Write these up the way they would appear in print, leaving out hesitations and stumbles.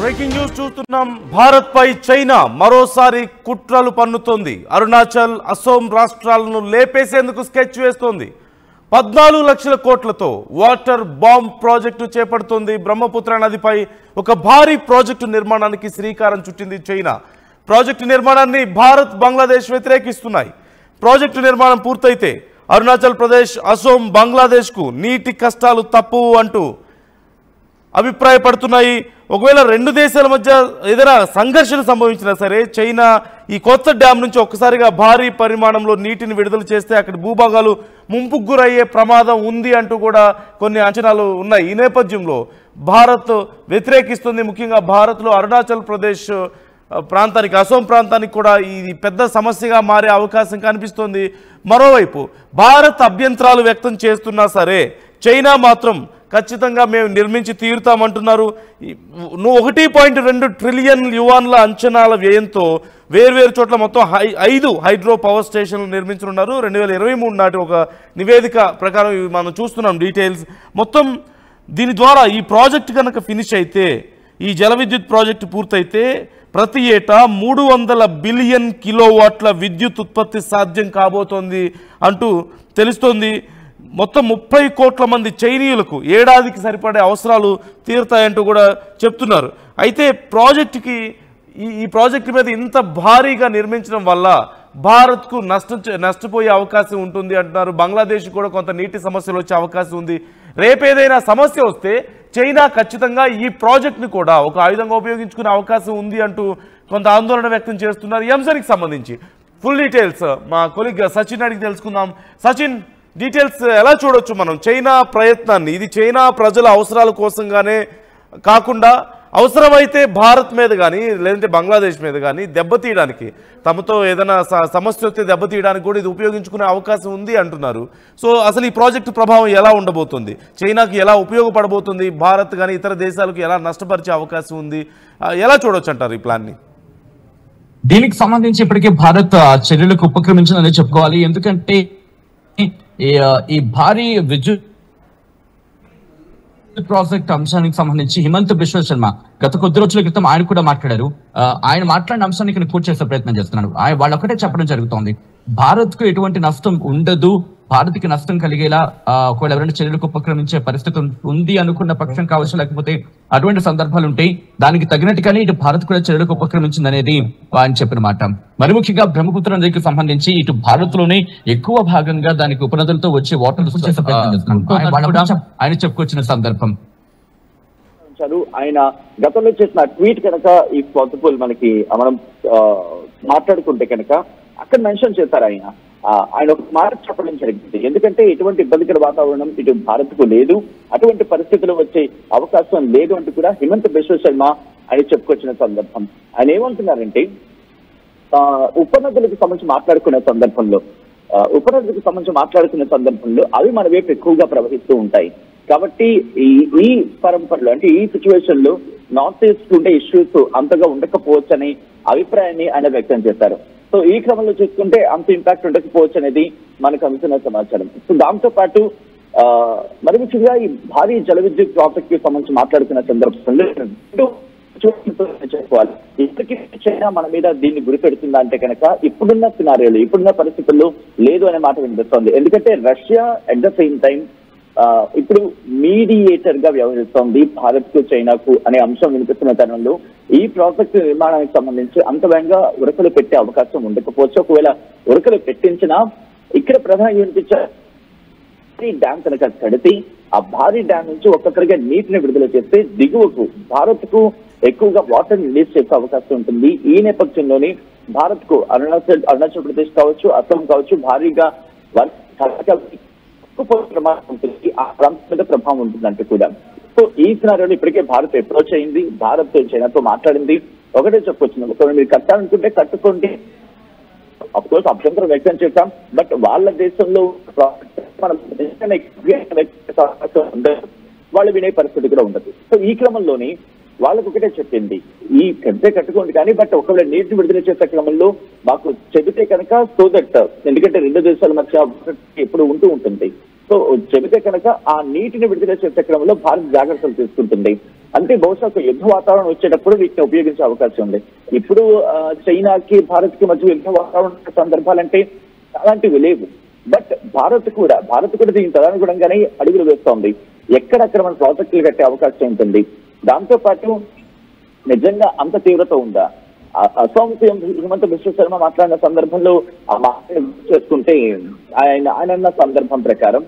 Breaking news చూస్తున్నాం. భారత్ పై China మరోసారి కుట్రలు పన్నుతోంది. అరుణాచల్, అసోం రాష్ట్రాలను లేపేసేందుకు స్కెచ్ వేస్తోంది. 14 లక్షల కోట్లతో వాటర్ బాంబ్ ప్రాజెక్టు చేపడుతోంది. బ్రహ్మపుత్ర నదిపై ఒక భారీ ప్రాజెక్టు నిర్మాణానికి శ్రీకారం చుట్టింది చైనా. ప్రాజెక్టు నిర్మాణాన్ని భారత్, బంగ్లాదేశ్ వ్యతిరేకిస్తున్నాయి. ప్రాజెక్టు నిర్మాణం పూర్తయితే అరుణాచల్ ప్రదేశ్, అసోం, బంగ్లాదేశ్కు నీటి కష్టాలు తప్పవు అంటూ అభిప్రాయపడుతున్నాయి. ఒకవేళ రెండు దేశాల మధ్య ఏదైనా సంఘర్షణ సంభవించినా సరే చైనా ఈ కొత్త డ్యామ్ నుంచి ఒక్కసారిగా భారీ పరిమాణంలో నీటిని విడుదల చేస్తే అక్కడి భూభాగాలు ముంపుకు గురయ్యే ప్రమాదం ఉంది అంటూ కూడా కొన్ని అంచనాలు ఉన్నాయి. ఈ నేపథ్యంలో భారత్ వ్యతిరేకిస్తుంది. ముఖ్యంగా భారత్లో అరుణాచల్ ప్రదేశ్ ప్రాంతానికి, అసోం ప్రాంతానికి కూడా ఇది పెద్ద సమస్యగా మారే అవకాశం కనిపిస్తోంది. మరోవైపు భారత్ అభ్యంతరాలు వ్యక్తం చేస్తున్నా సరే చైనా మాత్రం ఖచ్చితంగా మేము నిర్మించి తీరుతామంటున్నారు. 1.2 ట్రిలియన్ యువాన్ల అంచనాల వ్యయంతో వేర్వేరు చోట్ల మొత్తం 5 హైడ్రో పవర్ స్టేషన్లు నిర్మించనున్నారు. 2023 నాటి ఒక నివేదిక ప్రకారం మనం చూస్తున్నాం డీటెయిల్స్. మొత్తం దీని ద్వారా ఈ ప్రాజెక్ట్ కనుక ఫినిష్ అయితే, ఈ జల విద్యుత్ ప్రాజెక్టు పూర్తయితే ప్రతి ఏటా 300 బిలియన్ కిలోవాట్ల విద్యుత్ ఉత్పత్తి సాధ్యం కాబోతోంది అంటూ తెలుస్తోంది. మొత్తం 30 కోట్ల మంది చైనీయులకు ఏడాదికి సరిపడే అవసరాలు తీరుతాయంటూ కూడా చెప్తున్నారు. అయితే ప్రాజెక్టుకి ఈ ప్రాజెక్టు మీద ఇంత భారీగా నిర్మించడం వల్ల భారత్కు నష్టపోయే అవకాశం ఉంటుంది అంటున్నారు. బంగ్లాదేశ్ కూడా కొంత నీటి సమస్యలు వచ్చే అవకాశం ఉంది. రేపేదైనా సమస్య వస్తే చైనా ఖచ్చితంగా ఈ ప్రాజెక్టుని కూడా ఒక ఆయుధంగా ఉపయోగించుకునే అవకాశం ఉంది అంటూ కొంత ఆందోళన వ్యక్తం చేస్తున్నారు. ఈ అంశానికి సంబంధించి ఫుల్ డీటెయిల్స్ మా కొలీగ్ సచిన్ అడిగి తెలుసుకుందాం. సచిన్, డీటెయిల్స్ ఎలా చూడొచ్చు మనం చైనా ప్రయత్నాన్ని? ఇది చైనా ప్రజల అవసరాల కోసంగానే కాకుండా అవసరమైతే భారత్ మీద కానీ లేదంటే బంగ్లాదేశ్ మీద కానీ దెబ్బతీయడానికి, తమతో ఏదైనా సమస్య వస్తే దెబ్బతీయడానికి కూడా ఇది ఉపయోగించుకునే అవకాశం ఉంది అంటున్నారు. సో అసలు ఈ ప్రాజెక్టు ప్రభావం ఎలా ఉండబోతుంది, చైనాకి ఎలా ఉపయోగపడబోతుంది, భారత్ కానీ ఇతర దేశాలకు ఎలా నష్టపరిచే అవకాశం ఉంది, ఎలా చూడొచ్చు అంటారు ఈ ప్లాన్ని? దీనికి సంబంధించి ఇప్పటికే భారత్ చర్యలకు ఉపక్రమించిందని చెప్పుకోవాలి. ఎందుకంటే ఈ భారీ విద్యుత్ ప్రాజెక్ట్ అంశానికి సంబంధించి హిమంత బిశ్వ శర్మ గత కొద్ది రోజుల క్రితం ఆయన కూడా మాట్లాడారు. ఆయన మాట్లాడిన అంశాన్ని ఇక్కడ పూర్తి చేసే ప్రయత్నం చేస్తున్నారు. వాళ్ళు ఒకటే చెప్పడం జరుగుతోంది, భారత్ కు ఎటువంటి నష్టం ఉండదు, భారత్కి నష్టం కలిగేలా ఒకవేళ ఎవరైనా చర్యలకు ఉపక్రమించే పరిస్థితి ఉంది అనుకున్న పక్షం కావచ్చు, లేకపోతే అటువంటి సందర్భాలు ఉంటాయి, దానికి తగినట్టుగానే ఇటు భారత్ కూడా చర్యలకు ఉపక్రమించింది అనేది ఆయన చెప్పిన మాట. మరి ముఖ్యంగా బ్రహ్మపుత్ర నదికి సంబంధించి ఇటు భారత్ లోనే ఎక్కువ భాగంగా దానికి ఉపనదులతో వచ్చే వాటర్ చేసే ప్రయత్నం చేస్తున్నారు. ఆయన చెప్పుకొచ్చిన సందర్భం ఆయన గతంలో చేసిన ట్వీట్ కనుక ఈ పాసిబుల్ మనకి మనం మాట్లాడుకుంటే కనుక అక్కడ మెన్షన్ చేశారు. ఆయన ఒక మాట చెప్పడం జరిగింది. ఎందుకంటే ఎటువంటి ఇబ్బందికర వాతావరణం ఇటు భారత్ కు లేదు, అటువంటి పరిస్థితులు వచ్చే అవకాశం లేదు అంటూ కూడా హిమంత బిశ్వ శర్మ ఆయన చెప్పుకొచ్చిన సందర్భం. ఆయన ఏమంటున్నారంటే ఉపనదులకు సంబంధించి మాట్లాడుకునే సందర్భంలో అవి మన వైపు ఎక్కువగా ప్రవహిస్తూ ఉంటాయి. కాబట్టి ఈ పరంపరలో అంటే ఈ సిచ్యువేషన్ లో నార్త్ ఈస్ట్ ఉండే ఇష్యూస్ అంతగా ఉండకపోవచ్చు అనే అభిప్రాయాన్ని ఆయన వ్యక్తం చేశారు. సో ఈ క్రమంలో చూసుకుంటే అంత ఇంపాక్ట్ ఉండకపోవచ్చు అనేది మనకు అందుతున్న సమాచారం. సో దాంతో పాటు మరి ముఖ్యంగా ఈ భారీ జల విద్యుత్ ప్రాజెక్ట్ కి సంబంధించి మాట్లాడుతున్న సందర్భంలో చెప్పుకోవాలి, ఇప్పటికీ చైనా మన మీద దీన్ని గురి పెడుతుందా అంటే కనుక ఇప్పుడున్న సినారియోలు, ఇప్పుడున్న పరిస్థితుల్లో లేదు అనే మాట వినిపిస్తోంది. ఎందుకంటే Russia at the same time ఇప్పుడు మీడియేటర్ గా వ్యవహరిస్తోంది భారత్ కు, చైనాకు అనే అంశం వినిపిస్తున్న తరుణంలో ఈ ప్రాజెక్టు నిర్మాణానికి సంబంధించి అంత వేగంగా ఉరకలు పెట్టే అవకాశం ఉండకపోవచ్చు. ఒకవేళ ఉరకలు పెట్టించినా ఇక్కడ ప్రధానంగా వినిపించే డ్యామ్ కనుక కడితే ఆ భారీ డ్యామ్ నుంచి ఒక్కొక్కరిగా నీటిని విడుదల చేస్తే దిగువకు భారత్ కు ఎక్కువగా వాటర్ రిలీజ్ చేసే అవకాశం ఉంటుంది. ఈ నేపథ్యంలోనే భారత్ కు అరుణాచల్ ప్రదేశ్ కావచ్చు, అస్సాం కావచ్చు భారీగా ప్రమాదం ఉంటుంది, ఆ ప్రాంతం మీద ప్రభావం ఉంటుందంటూ కూడా. సో ఈ సినారియోలో ఇప్పటికే భారత్ అప్రోచ్ అయింది, భారత్ చైనాతో మాట్లాడింది. ఒకటే చెప్పొచ్చు, మీరు కట్టాలనుకుంటే కట్టుకోండి, అఫ్ కోర్స్ అభ్యంతరం వ్యక్తం చేశాం, బట్ వాళ్ళ దేశంలో వాళ్ళు వినే పరిస్థితి కూడా ఉండదు. సో ఈ క్రమంలోని వాళ్ళకు ఒకటే చెప్పింది, ఈ కట్టే కట్టుకోండి కానీ బట్ ఒకవేళ నీటిని విడుదల చేసే క్రమంలో మాకు చెబితే కనుక సో దట్, ఎందుకంటే రెండు దేశాల మధ్య ఎప్పుడు ఉంటూ ఉంటుంది. సో చెబితే కనుక ఆ నీటిని విడుదల చేసే క్రమంలో భారత్ జాగ్రత్తలు తీసుకుంటుంది. అంటే బహుశా ఒక యుద్ధ వాతావరణం వచ్చేటప్పుడు వీటిని ఉపయోగించే అవకాశం ఉంది. ఇప్పుడు చైనాకి భారత్ కి మధ్య యుద్ధ వాతావరణ సందర్భాలంటే అలాంటివి లేవు. బట్ భారత్ కూడా దీనికి తదనుగుణంగానే అడుగులు వేస్తోంది. ఎక్కడక్కడ మన ప్రాజెక్టులు కట్టే అవకాశం ఉంటుంది. దాంతో పాటు నిజంగా అంత తీవ్రత ఉందా? అస్సాం సీఎం హిమంత బిశ్వ శర్మ మాట్లాడిన సందర్భంలో ఆ మాట చేసుకుంటే ఆయన సందర్భం ప్రకారం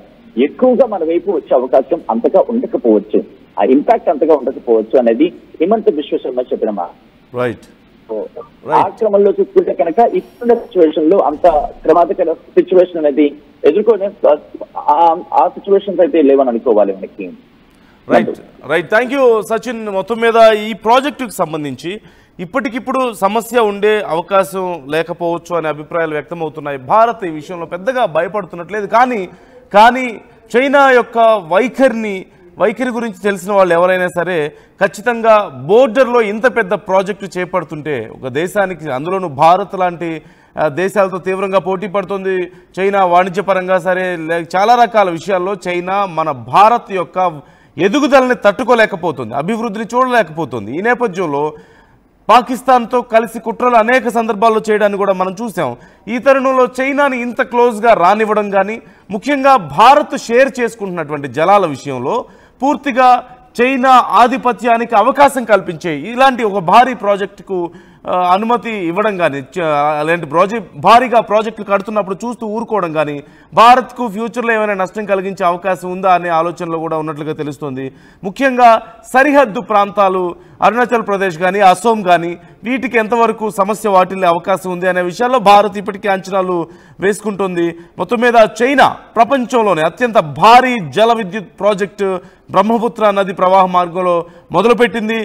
ఎక్కువగా మన వైపు వచ్చే అవకాశం అంతగా ఉండకపోవచ్చు, ఆ ఇంపాక్ట్ అంతగా ఉండకపోవచ్చు అనేది హిమంత బిశ్వ శర్మ చెప్పిన మాట. రైట్. ఆ క్రమంలో చూసుకుంటే కనుక ఇప్పుడున్న సిచ్యువేషన్ లో అంత ప్రమాదకర సిచ్యువేషన్ అనేది ఎదుర్కొనే ఆ సిచ్యువేషన్స్ అయితే లేవని అనుకోవాలి మనకి. రైట్. Thank you Sachin. మొత్తం మీద ఈ ప్రాజెక్టుకు సంబంధించి ఇప్పటికిప్పుడు సమస్య ఉండే అవకాశం లేకపోవచ్చు అనే అభిప్రాయాలు వ్యక్తమవుతున్నాయి. భారత్ ఈ విషయంలో పెద్దగా భయపడుతున్నట్లేదు. కానీ చైనా యొక్క వైఖరి గురించి తెలిసిన వాళ్ళు ఎవరైనా సరే ఖచ్చితంగా బోర్డర్లో ఇంత పెద్ద ప్రాజెక్టు చేపడుతుంటే ఒక దేశానికి, అందులోనూ భారత్ లాంటి దేశాలతో తీవ్రంగా పోటీ పడుతుంది చైనా. వాణిజ్యపరంగా సరే చాలా రకాల విషయాల్లో చైనా మన భారత్ యొక్క ఎదుగుదలని తట్టుకోలేకపోతుంది, అభివృద్ధిని చూడలేకపోతుంది. ఈ నేపథ్యంలో పాకిస్తాన్తో కలిసి కుట్రలు అనేక సందర్భాల్లో చేయడాన్ని కూడా మనం చూసాం. ఈ తరుణంలో చైనాని ఇంత క్లోజ్గా రానివ్వడం కానీ, ముఖ్యంగా భారత్ షేర్ చేసుకుంటున్నటువంటి జలాల విషయంలో పూర్తిగా చైనా ఆధిపత్యానికి అవకాశం కల్పించే ఇలాంటి ఒక భారీ ప్రాజెక్టుకు అనుమతి ఇవ్వడం కానీ, అలాంటి భారీగా ప్రాజెక్టులు కడుతున్నప్పుడు చూస్తూ ఊరుకోవడం కానీ భారత్కు ఫ్యూచర్లో ఏమైనా నష్టం కలిగించే అవకాశం ఉందా అనే ఆలోచనలో కూడా ఉన్నట్లుగా తెలుస్తోంది. ముఖ్యంగా సరిహద్దు ప్రాంతాలు అరుణాచల్ ప్రదేశ్ కానీ అసోం కానీ వీటికి ఎంతవరకు సమస్య వాటిల్లే అవకాశం ఉంది అనే విషయాల్లో భారత్ ఇప్పటికే అంచనాలు వేసుకుంటుంది. మొత్తం మీద చైనా ప్రపంచంలోనే అత్యంత భారీ జల విద్యుత్ ప్రాజెక్టు బ్రహ్మపుత్ర నది ప్రవాహ మార్గంలో మొదలుపెట్టింది.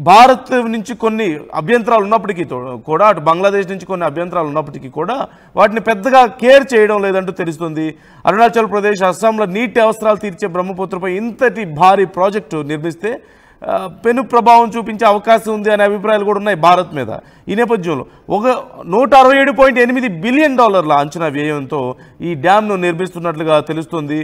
భారత్ నుంచి కొన్ని అభ్యంతరాలు ఉన్నప్పటికీ కూడా, అటు బంగ్లాదేశ్ నుంచి కొన్ని అభ్యంతరాలు ఉన్నప్పటికీ కూడా వాటిని పెద్దగా కేర్ చేయడం లేదంటూ తెలుస్తుంది. అరుణాచల్ ప్రదేశ్, అస్సాంలో నీటి అవసరాలు తీర్చే బ్రహ్మపుత్రపై ఇంతటి భారీ ప్రాజెక్టు నిర్మిస్తే పెను ప్రభావం చూపించే అవకాశం ఉంది అనే అభిప్రాయాలు కూడా ఉన్నాయి భారత్ మీద. ఈ నేపథ్యంలో ఒక $167.8 బిలియన్ అంచనా వ్యయంతో ఈ డ్యామ్ను నిర్మిస్తున్నట్లుగా తెలుస్తుంది.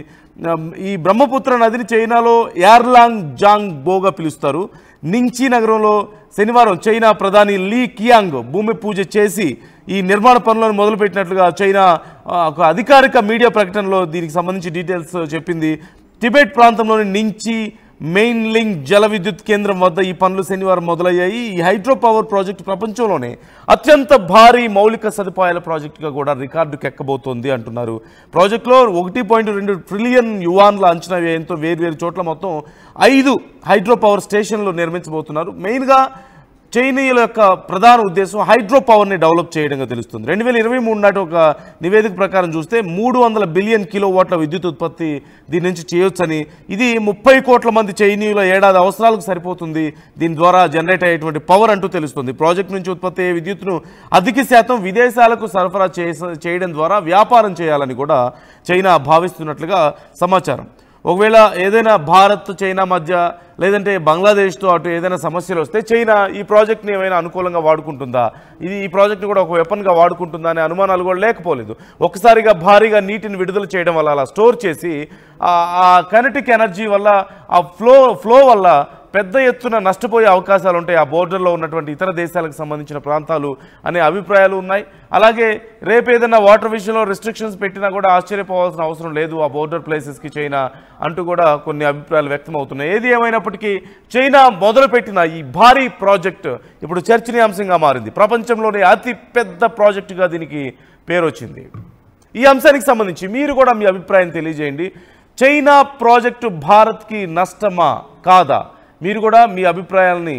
ఈ బ్రహ్మపుత్ర నదిని చైనాలో యార్లాంగ్ జాంగ్ బోగా పిలుస్తారు. నింగ్చి నగరంలో శనివారం చైనా ప్రధాని లీ కియాంగ్ భూమి పూజ చేసి ఈ నిర్మాణ పనులను మొదలుపెట్టినట్లుగా చైనా ఒక అధికారిక మీడియా ప్రకటనలో దీనికి సంబంధించి డీటెయిల్స్ చెప్పింది. టిబెట్ ప్రాంతంలోని నింగ్చి మెయిన్ లింక్ జల విద్యుత్ కేంద్రం వద్ద ఈ పనులు శనివారం మొదలయ్యాయి. ఈ హైడ్రో పవర్ ప్రాజెక్టు ప్రపంచంలోనే అత్యంత భారీ మౌలిక సదుపాయాల ప్రాజెక్టుగా కూడా రికార్డుకు ఎక్కబోతోంది అంటున్నారు. ప్రాజెక్టులో 1.2 ట్రిలియన్ యువాన్ల అంచనా వ్యయంతో వేర్వేరు చోట్ల మొత్తం 5 హైడ్రో పవర్ స్టేషన్లు నిర్మించబోతున్నారు. మెయిన్గా చైనీయుల యొక్క ప్రధాన ఉద్దేశం హైడ్రో పవర్ని డెవలప్ చేయడంగా తెలుస్తుంది. 2023 నాటి ఒక నివేదిక ప్రకారం చూస్తే 300 బిలియన్ కిలోవాట్ల విద్యుత్ ఉత్పత్తి దీని నుంచి చేయొచ్చని, ఇది 30 కోట్ల మంది చైనీయుల ఏడాది అవసరాలకు సరిపోతుంది దీని ద్వారా జనరేట్ అయ్యేటువంటి పవర్ అంటూ తెలుస్తుంది. ప్రాజెక్టు నుంచి ఉత్పత్తి అయ్యే విద్యుత్తును అధిక శాతం విదేశాలకు సరఫరా చేయడం ద్వారా వ్యాపారం చేయాలని కూడా చైనా భావిస్తున్నట్లుగా సమాచారం. ఒకవేళ ఏదైనా భారత్ చైనా మధ్య లేదంటే బంగ్లాదేశ్తో అటు ఏదైనా సమస్యలు వస్తే చైనా ఈ ప్రాజెక్ట్ని ఏమైనా అనుకూలంగా వాడుకుంటుందా, ఈ ప్రాజెక్ట్ని కూడా ఒక వెపన్గా వాడుకుంటుందా అనే అనుమానాలు కూడా లేకపోలేదు. ఒకసారిగా భారీగా నీటిని విడుదల చేయడం వల్ల, అలా స్టోర్ చేసి ఆ కైనెటిక్ ఎనర్జీ వల్ల, ఆ ఫ్లో వల్ల పెద్ద ఎత్తున నష్టపోయే అవకాశాలు ఉంటాయి ఆ బోర్డర్లో ఉన్నటువంటి ఇతర దేశాలకు సంబంధించిన ప్రాంతాలు అనే అభిప్రాయాలు ఉన్నాయి. అలాగే రేపు ఏదైనా వాటర్ విషయంలో రెస్ట్రిక్షన్స్ పెట్టినా కూడా ఆశ్చర్యపోవాల్సిన అవసరం లేదు ఆ బోర్డర్ ప్లేసెస్కి చైనా అంటూ కూడా కొన్ని అభిప్రాయాలు వ్యక్తమవుతున్నాయి. ఏది ఏమైనప్పటికీ చైనా మొదలుపెట్టిన ఈ భారీ ప్రాజెక్టు ఇప్పుడు చర్చనీయాంశంగా మారింది. ప్రపంచంలోనే అతి పెద్ద ప్రాజెక్టుగా దీనికి పేరు వచ్చింది. ఈ అంశానికి సంబంధించి మీరు కూడా మీ అభిప్రాయం తెలియజేయండి. చైనా ప్రాజెక్టు భారత్కి నష్టమా కాదా? మీరు కూడా మీ అభిప్రాయాలని